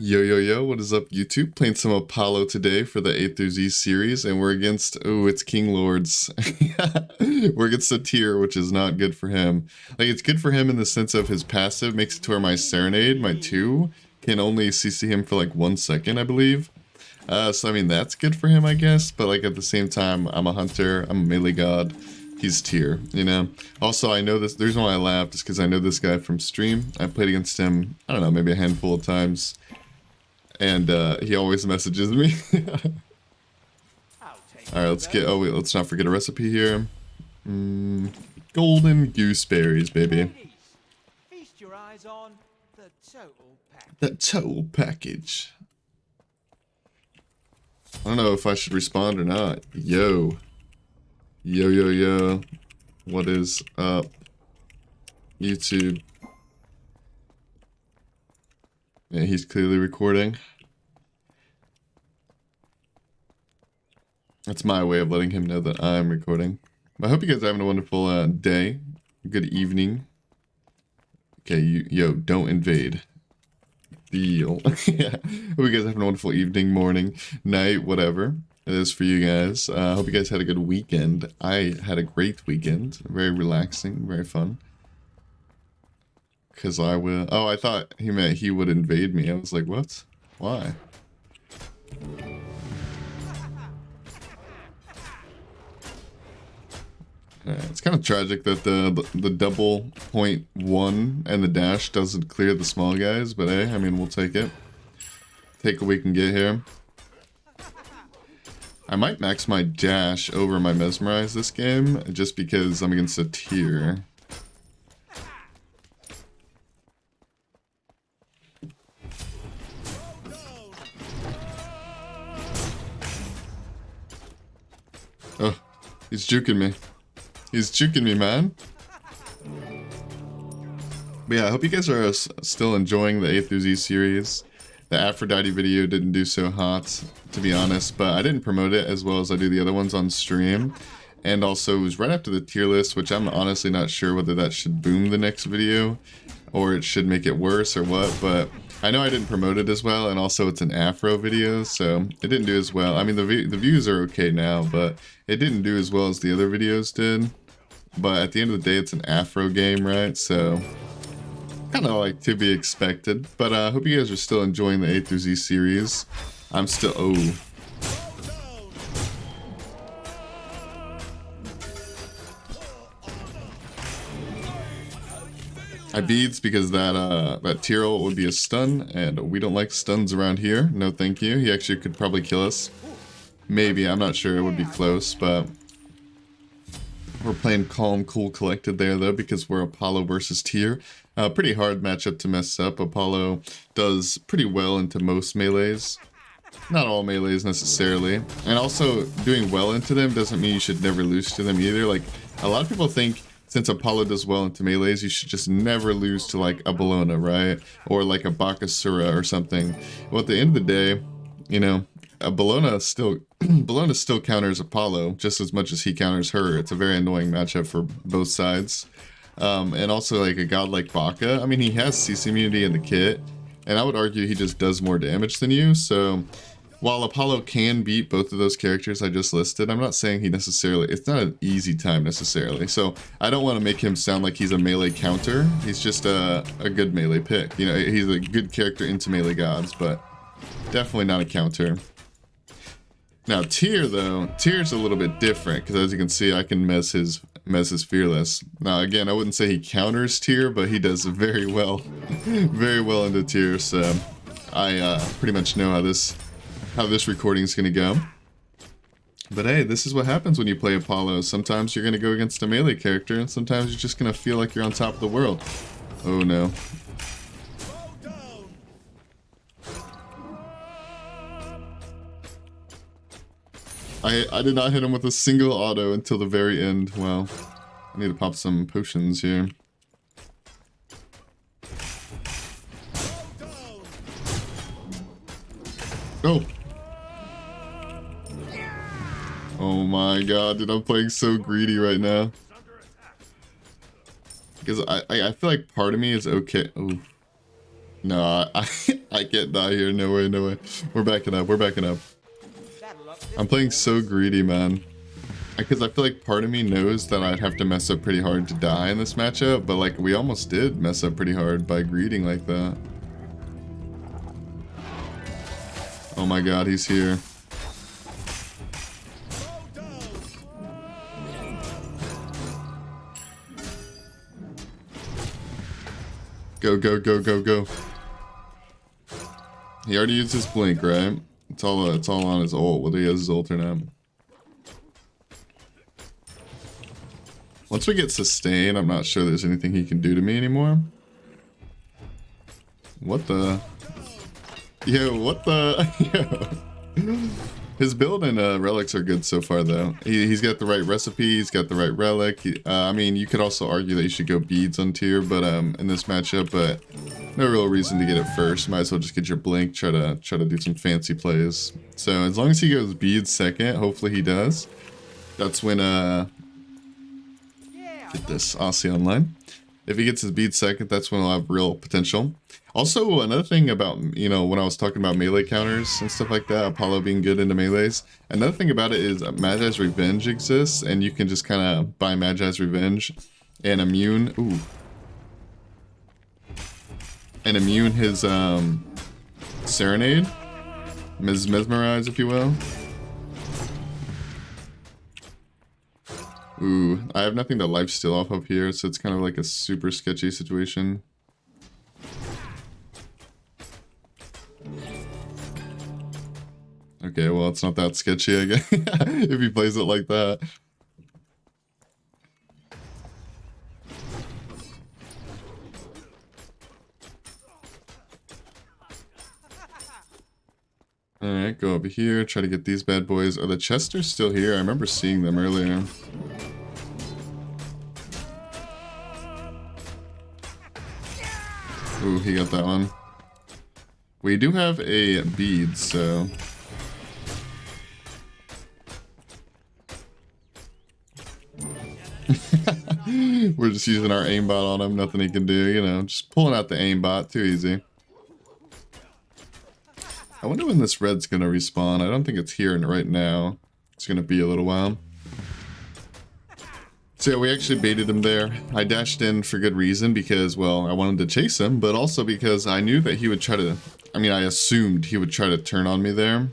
Yo, yo, yo, what is up, YouTube? Playing some Apollo today for the A through Z series, and we're against, oh, it's King Lords. We're against a tier, which is not good for him. Like, it's good for him in the sense of his passive makes it to where my Serenade, my 2, can only CC him for like 1 second, I believe. So, I mean, that's good for him, I guess, but like at the same time, I'm a hunter, I'm a melee god. He's tier, you know? Also, I know this, the reason why I laughed is because I know this guy from stream. I played against him, I don't know, maybe a handful of times. And he always messages me. Alright, let's get, oh wait, let's not forget a recipe here. Golden gooseberries, baby. Feast your eyes on the total package. The total package. I don't know if I should respond or not. Yo. Yo, yo, yo. What is up, YouTube? Yeah, he's clearly recording. That's my way of letting him know that I'm recording. I hope you guys are having a wonderful day. Good evening. Okay, yo, don't invade. Deal. Yeah. Hope you guys are having a wonderful evening, morning, night, whatever it is for you guys. Hope you guys had a good weekend. I had a great weekend. Very relaxing, very fun. Because I will... Oh, I thought he meant he would invade me. I was like, what? Why? It's kind of tragic that the double point one and the dash doesn't clear the small guys, but hey, I mean, we'll take it. Take what we can get here. I might max my dash over my mesmerize this game, just because I'm against a tier. Oh, he's juking me. He's juking me, man. But yeah, I hope you guys are still enjoying the A through Z series. The Aphrodite video didn't do so hot, to be honest, but I didn't promote it as well as I do the other ones on stream. And also, it was right after the tier list, which I'm honestly not sure whether that should boom the next video, or it should make it worse or what, but I know I didn't promote it as well, and also it's an Afro video, so it didn't do as well. I mean, the views are okay now, but it didn't do as well as the other videos did. But at the end of the day, it's an Afro game, right? So, kind of like to be expected. But I hope you guys are still enjoying the A through Z series. I'm still... Oh. I beads because that tier ult would be a stun, and we don't like stuns around here. No thank you. He actually could probably kill us. Maybe, I'm not sure. It would be close, but... We're playing calm, cool, collected there, though, because we're Apollo versus tier. Pretty hard matchup to mess up. Apollo does pretty well into most melees. Not all melees, necessarily. And also, doing well into them doesn't mean you should never lose to them, either. Like, a lot of people think, since Apollo does well into melees, you should just never lose to, like, a Bellona, right? Or, like, a Bakasura or something. Well, at the end of the day, you know... Bellona still counters Apollo just as much as he counters her. It's a very annoying matchup for both sides. And also like a god like Baka, I mean, he has CC immunity in the kit, and I would argue he just does more damage than you. So while Apollo can beat both of those characters I just listed, I'm not saying he necessarily, it's not an easy time necessarily. So I don't want to make him sound like he's a melee counter. He's just a good melee pick. You know, he's a good character into melee gods, but definitely not a counter. Now tier though, tier's a little bit different because as you can see I can mess his fearless. Now again, I wouldn't say he counters tier, but he does very well, very well into tier. So I pretty much know how this recording is gonna go. But hey, this is what happens when you play Apollo. Sometimes you're gonna go against a melee character, and sometimes you're just gonna feel like you're on top of the world. Oh no. I did not hit him with a single auto until the very end. Well, I need to pop some potions here. Oh! Oh my god, dude, I'm playing so greedy right now. Because I feel like part of me is okay. Oh. No, I I can't die here. No way, no way. We're backing up. We're backing up. Saddle up I'm playing so greedy, man. Because I feel like part of me knows that I'd have to mess up pretty hard to die in this matchup, but like we almost did mess up pretty hard by greeting like that. Oh my god, he's here. Go, go, go, go, go. He already used his blink, right? It's all on his ult, whether he has his ult or not. Once we get sustain, I'm not sure there's anything he can do to me anymore. What the? Yo, what the? Yo. His build and relics are good so far, though. He's got the right recipe, he's got the right relic. I mean, you could also argue that you should go beads on tier, but in this matchup, but no real reason to get it first. Might as well just get your blink, try to do some fancy plays. So as long as he goes beads second, hopefully he does. That's when get this Aussie online. If he gets his bead second, that's when he'll have real potential. Also, another thing about, you know, when I was talking about melee counters and stuff like that, Apollo being good into melees, another thing about it is Magi's Revenge exists, and you can just kind of buy Magi's Revenge and immune, and immune his Serenade, Mesmerize, if you will. Ooh, I have nothing to lifesteal off of here, so it's kind of like a super sketchy situation. Okay, well, it's not that sketchy, I guess, if he plays it like that. Alright, go over here, try to get these bad boys. Are the Chesters still here? I remember seeing them earlier. Ooh, he got that one. We do have a bead, so... We're just using our aimbot on him, nothing he can do, you know, just pulling out the aimbot, too easy. I wonder when this red's gonna respawn. I don't think it's here right now. It's gonna be a little while. So yeah, we actually baited him there. I dashed in for good reason because, well, I wanted to chase him, but also because I knew that he would try to... I mean, I assumed he would try to turn on me there.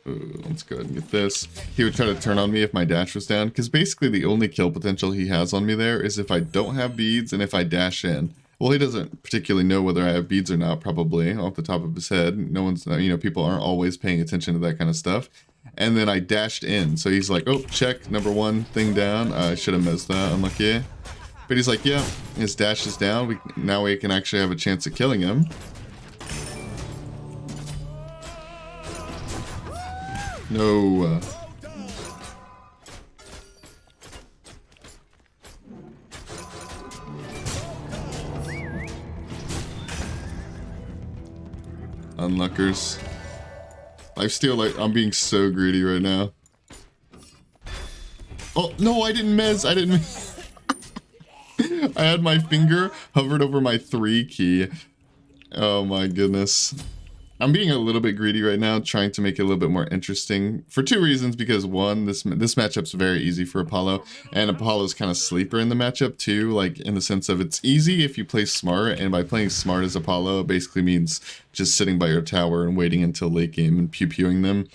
Ooh, let's go ahead and get this. He would try to turn on me if my dash was down, because basically the only kill potential he has on me there is if I don't have beads and if I dash in. Well, he doesn't particularly know whether I have beads or not, probably, off the top of his head. No one's, you know, people aren't always paying attention to that kind of stuff. And then I dashed in, so he's like, oh, check, number one thing down. I should have missed that, unlucky. But he's like, yeah, his dash is down. Now we can actually have a chance at killing him. No. Unluckers. Lifesteal, like, I'm being so greedy right now. Oh, no, I didn't miss. I didn't miss. I had my finger hovered over my 3 key. Oh my goodness. I'm being a little bit greedy right now, trying to make it a little bit more interesting for 2 reasons. Because one, this matchup's very easy for Apollo, and Apollo's kind of sleeper in the matchup too, like in the sense of it's easy if you play smart, and by playing smart as Apollo, it basically means just sitting by your tower and waiting until late game and pew-pewing them.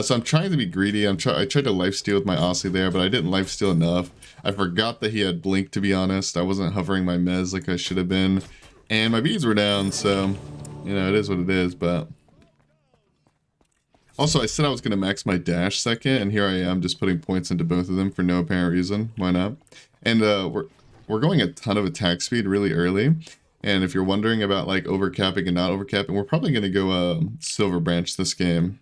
So I'm trying to be greedy. I tried to lifesteal with my Aussie there, but I didn't lifesteal enough. I forgot that he had blink, to be honest. I wasn't hovering my mez like I should have been, and my beads were down, so... You know, it is what it is, but... Also, I said I was going to max my dash second, and here I am just putting points into both of them for no apparent reason. Why not? And we're going a ton of attack speed really early. And if you're wondering about, like, overcapping and not overcapping, we're probably going to go Silver Branch this game.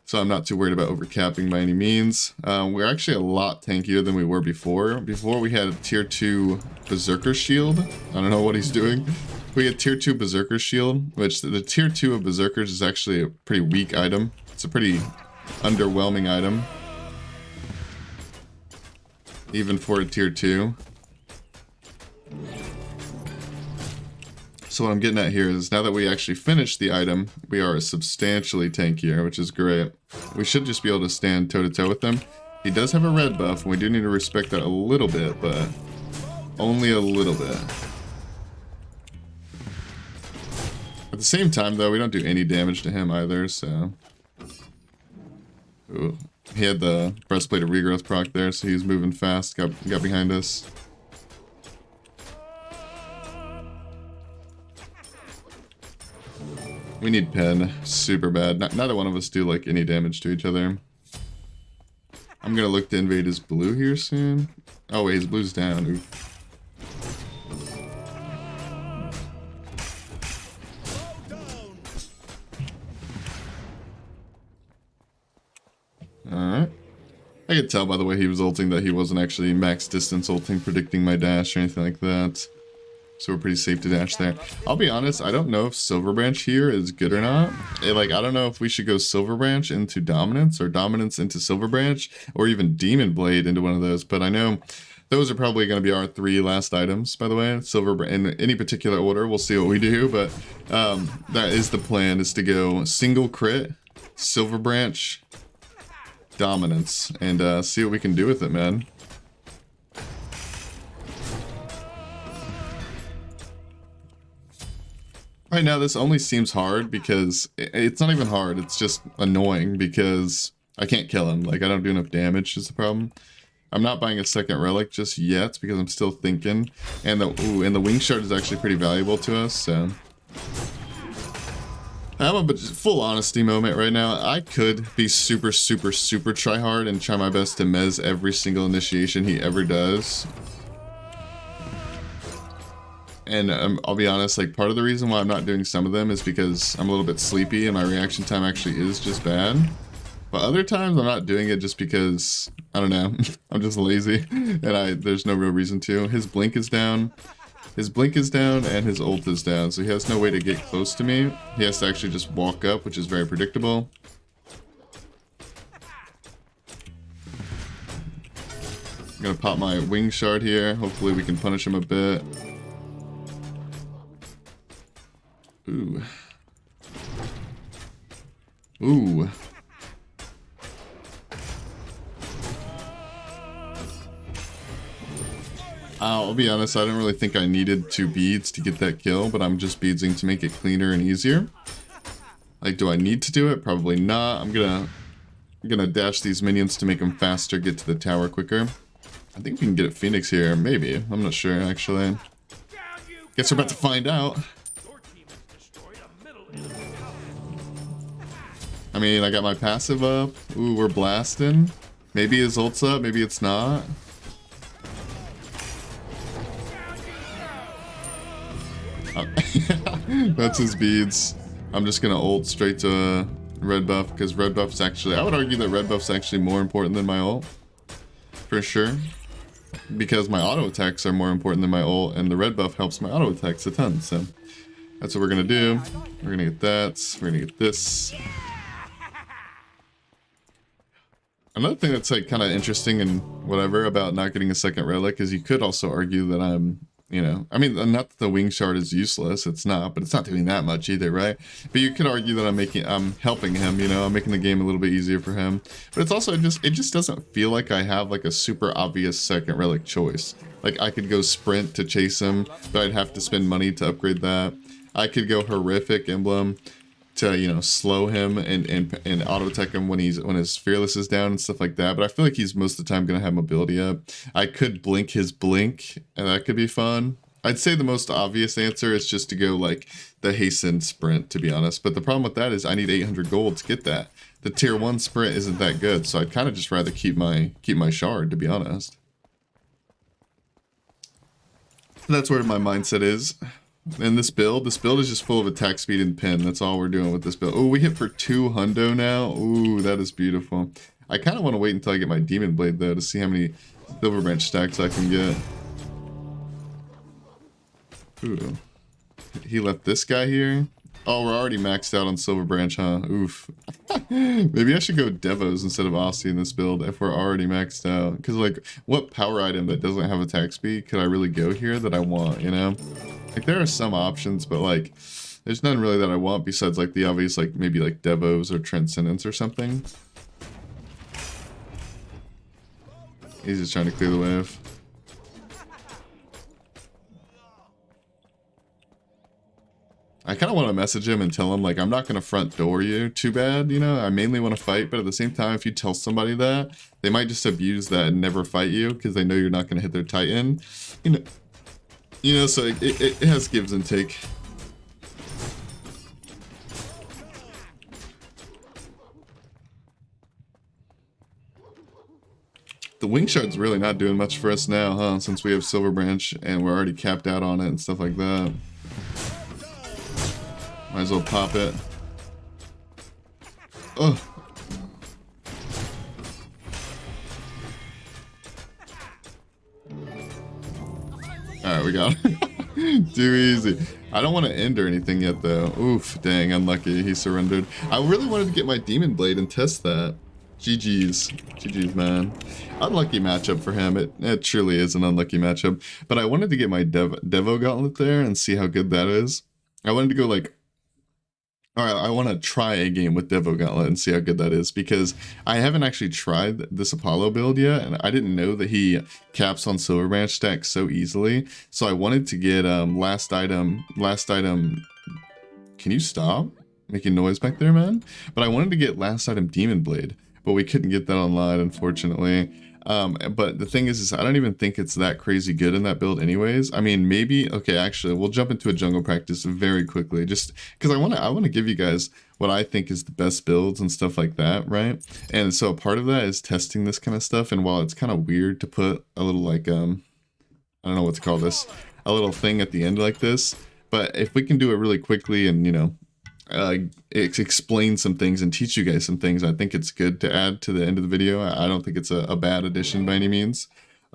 So I'm not too worried about overcapping by any means. We're actually a lot tankier than we were before. Before we had a tier 2 Berserker Shield. I don't know what he's doing. We had tier 2 Berserker Shield, which the tier 2 of Berserkers is actually a pretty weak item. It's a pretty underwhelming item. Even for a tier 2. So what I'm getting at here is now that we actually finished the item, we are substantially tankier, which is great. We should just be able to stand toe-to-toe with him. He does have a red buff, and we do need to respect that a little bit, but only a little bit. At the same time, though, we don't do any damage to him either, so... Ooh. He had the breastplate of regrowth proc there, so he was moving fast, got behind us. We need pen super bad. Neither one of us do like any damage to each other. I'm gonna look to invade his blue here soon. Oh wait, his blue's down. Ooh. Alright. I could tell by the way he was ulting that he wasn't actually max distance ulting, predicting my dash or anything like that. So we're pretty safe to dash there. I'll be honest, I don't know if Silver Branch here is good or not. I don't know if we should go Silver Branch into Dominance or Dominance into Silver Branch or even Demon Blade into one of those. But I know those are probably going to be our 3 last items, by the way. Silver in any particular order, we'll see what we do. But that is the plan, is to go single crit, Silver Branch, Dominance, and see what we can do with it, man. Right now, this only seems hard because it's not even hard. It's just annoying because I can't kill him. Like, I don't do enough damage is the problem. I'm not buying a second relic just yet because I'm still thinking. And the wing shard is actually pretty valuable to us, so... I'm a full honesty moment right now. I could be super try hard and try my best to mez every single initiation he ever does. And I'll be honest, like, part of the reason why I'm not doing some of them is because I'm a little bit sleepy and my reaction time actually is just bad. But other times I'm not doing it just because, I don't know, I'm just lazy and there's no real reason to. His blink is down. His blink is down and his ult is down, so he has no way to get close to me. He has to actually just walk up, which is very predictable. I'm gonna pop my wing shard here. Hopefully we can punish him a bit. Ooh. Ooh. I'll be honest, I don't really think I needed 2 beads to get that kill, but I'm just beadsing to make it cleaner and easier. Like, do I need to do it? Probably not. I'm gonna dash these minions to make them faster, get to the tower quicker. I think we can get a Phoenix here, maybe. I'm not sure, actually. Guess we're about to find out. I mean, I got my passive up. Ooh, we're blasting. Maybe his ult's up, maybe it's not. That's his beads. I'm just gonna ult straight to red buff, because red buff's actually... I would argue that red buff's actually more important than my ult. For sure. Because my auto attacks are more important than my ult, and the red buff helps my auto attacks a ton, so... That's what we're gonna do. We're gonna get that. We're gonna get this. Another thing that's like kind of interesting and whatever about not getting a second relic is you could also argue that I'm, you know, I mean, not that the wing shard is useless, it's not, but it's not doing that much either, right? But you could argue that I'm helping him, you know, I'm making the game a little bit easier for him. But it's also it just doesn't feel like I have like a super obvious second relic choice. Like I could go sprint to chase him, but I'd have to spend money to upgrade that. I could go horrific emblem to, you know, slow him and auto attack him when his fearless is down and stuff like that. But I feel like he's most of the time gonna have mobility up. I could blink his blink, and that could be fun. I'd say the most obvious answer is just to go like the hasten sprint, to be honest. But the problem with that is I need 800 gold to get that. The tier 1 sprint isn't that good, so I'd kind of just rather keep my shard, to be honest. That's where my mindset is. And this build is just full of attack speed and pin. That's all we're doing with this build. Oh, we hit for 2 hundo now. Ooh, that is beautiful. I kind of want to wait until I get my Demon Blade, though, to see how many Silver Branch stacks I can get. Ooh. He left this guy here. Oh, we're already maxed out on Silver Branch, huh? Oof. Maybe I should go Devos instead of Aussie in this build if we're already maxed out. Because, like, what power item that doesn't have attack speed could I really go here that I want, you know? Like, there are some options, but, like, there's none really that I want besides, like, the obvious, like, maybe, like, Devos or Transcendence or something. He's just trying to clear the wave. I kind of want to message him and tell him, like, I'm not going to front door you too bad, you know? I mainly want to fight, but at the same time, if you tell somebody that, they might just abuse that and never fight you because they know you're not going to hit their Titan. You know, so it has gives and take. The Wing Shard's really not doing much for us now, huh? Since we have Silver Branch and we're already capped out on it and stuff like that. Might as well pop it. Oh. Alright, we got it. Too easy. I don't want to end or anything yet, though. Oof, dang, unlucky. He surrendered. I really wanted to get my Demon Blade and test that. GG's. GG's, man. Unlucky matchup for him. It truly is an unlucky matchup. But I wanted to get my Devo Gauntlet there and see how good that is. I wanted to go, like, alright, I want to try a game with Devo Gauntlet and see how good that is, because I haven't actually tried this Apollo build yet, and I didn't know that he caps on Silver Branch stacks so easily. So I wanted to get last item. Can you stop making noise back there, man? But I wanted to get last item Demon Blade, but we couldn't get that online, unfortunately. But the thing is I don't even think it's that crazy good in that build anyways. I mean, maybe, okay, actually, we'll jump into a jungle practice very quickly, just because I want to give you guys what I think is the best builds and stuff like that, right? And so a part of that is testing this kind of stuff, and while it's kind of weird to put a little, like, I don't know what to call this, a little thing at the end like this, but if we can do it really quickly and, you know, explain some things and teach you guys some things, I think it's good to add to the end of the video. I don't think it's a bad addition by any means.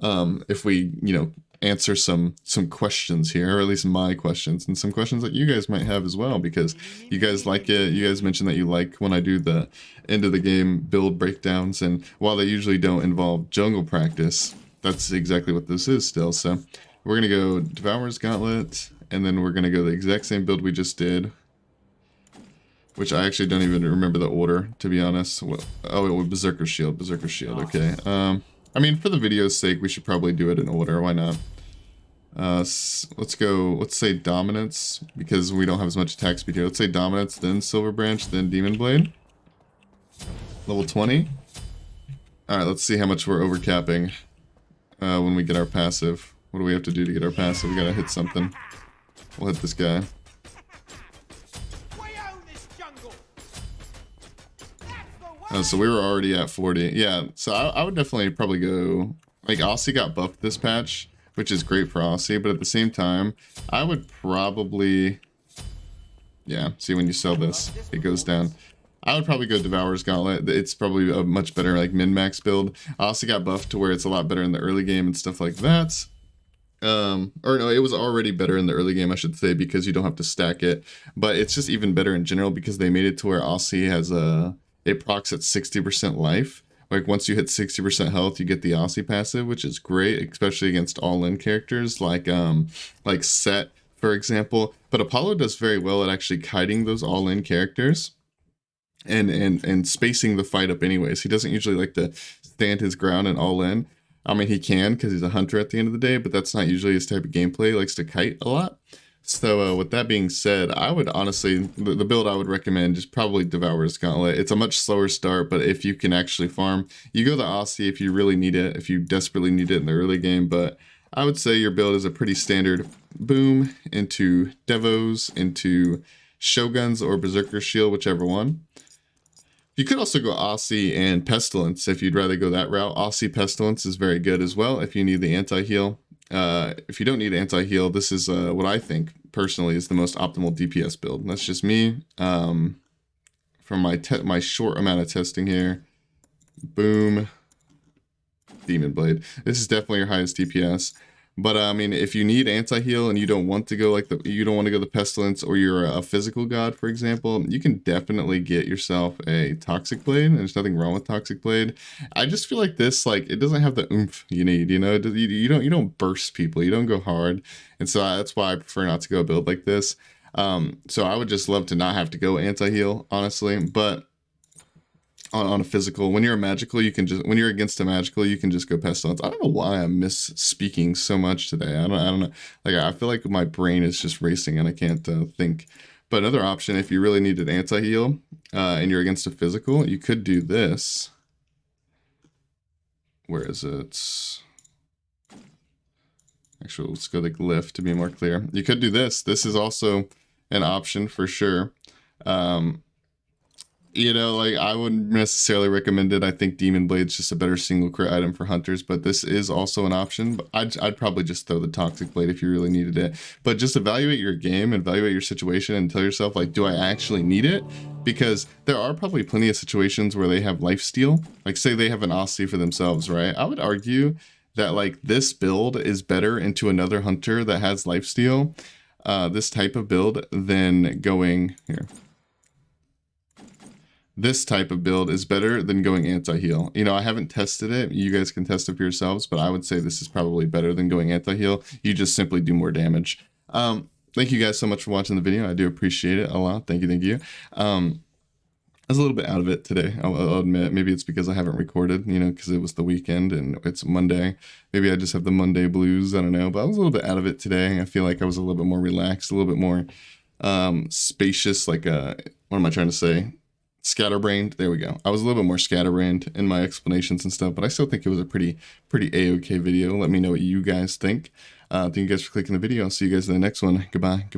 If we, you know, answer some questions here, or at least my questions, and some questions that you guys might have as well, because you guys like it. You guys mentioned that you like when I do the end of the game build breakdowns, and while they usually don't involve jungle practice, that's exactly what this is still. So we're gonna go Devourer's Gauntlet, and then we're gonna go the exact same build we just did, which I actually don't even remember the order, to be honest. Oh, it was Berserker Shield, okay. I mean, for the video's sake, we should probably do it in order, why not? Let's go, let's say Dominance, because we don't have as much attack speed here. Let's say Dominance, then Silver Branch, then Demon Blade. Level 20. Alright, let's see how much we're overcapping when we get our passive. What do we have to do to get our passive? We gotta hit something. We'll hit this guy. So we were already at 40. Yeah, so I would definitely probably go... Like, Aussie got buffed this patch, which is great for Aussie, but at the same time, I would probably... Yeah, see, when you sell this, it goes down. I would probably go Devourer's Gauntlet. It's probably a much better, like, min-max build. Aussie got buffed to where it's a lot better in the early game and stuff like that. Or no, it was already better in the early game, I should say, because you don't have to stack it. But it's just even better in general because they made it to where Aussie has a... It procs at 60% life. Like, once you hit 60% health, you get the Aussie passive, which is great, especially against all-in characters like Set, for example. But Apollo does very well at actually kiting those all-in characters and spacing the fight up anyways. He doesn't usually like to stand his ground and all-in. I mean, he can because he's a hunter at the end of the day, but that's not usually his type of gameplay. He likes to kite a lot. So with that being said, I would honestly, the build I would recommend is probably Devourer's Gauntlet. It's a much slower start, but if you can actually farm, you go the Aussie if you really need it, if you desperately need it in the early game. But I would say your build is a pretty standard boom into Devos, into Shoguns or Berserker Shield, whichever one. You could also go Aussie and Pestilence if you'd rather go that route. Aussie Pestilence is very good as well if you need the anti-heal. If you don't need anti-heal, this is what I think personally is the most optimal DPS build. And that's just me. From my short amount of testing here. Boom. Demon Blade. This is definitely your highest DPS. But I mean, if you need anti-heal and you don't want to go like you don't want to go the pestilence, or you're a physical god, for example, you can definitely get yourself a toxic blade. And there's nothing wrong with toxic blade. I just feel like this, like, it doesn't have the oomph you need. You know, you don't burst people, you don't go hard, and so that's why I prefer not to go a build like this. So I would just love to not have to go anti-heal, honestly, but on a physical, when you're a magical, you can just, when you're against a magical, you can just go pestilence. I don't know why I'm misspeaking so much today. I don't know. Like, I feel like my brain is just racing and I can't think. But another option, if you really need an anti-heal and you're against a physical, you could do this. Where is it? Actually, let's go the glyph to be more clear. You could do this. This is also an option for sure. You know, like, I wouldn't necessarily recommend it. I think Demon Blade's just a better single crit item for hunters, but this is also an option. But I'd probably just throw the Toxic Blade if you really needed it. But just evaluate your game, evaluate your situation, and tell yourself, like, do I actually need it? Because there are probably plenty of situations where they have lifesteal. Like, say they have an Aussie for themselves, right? I would argue that, like, this build is better into another hunter that has lifesteal, this type of build, than going here. This type of build is better than going anti-heal. You know, I haven't tested it. You guys can test it for yourselves, but I would say this is probably better than going anti-heal. You just simply do more damage. Thank you guys so much for watching the video. I do appreciate it a lot. Thank you. I was a little bit out of it today, I'll admit. Maybe it's because I haven't recorded, you know, because it was the weekend and it's Monday. Maybe I just have the Monday blues. I don't know. But I was a little bit out of it today. I feel like I was a little bit more relaxed, a little bit more spacious. Like, what am I trying to say? Scatterbrained. There we go. I was a little bit more scatterbrained in my explanations and stuff, but I still think it was a pretty A-okay video. Let me know what you guys think. Thank you guys for clicking the video. I'll see you guys in the next one. Goodbye.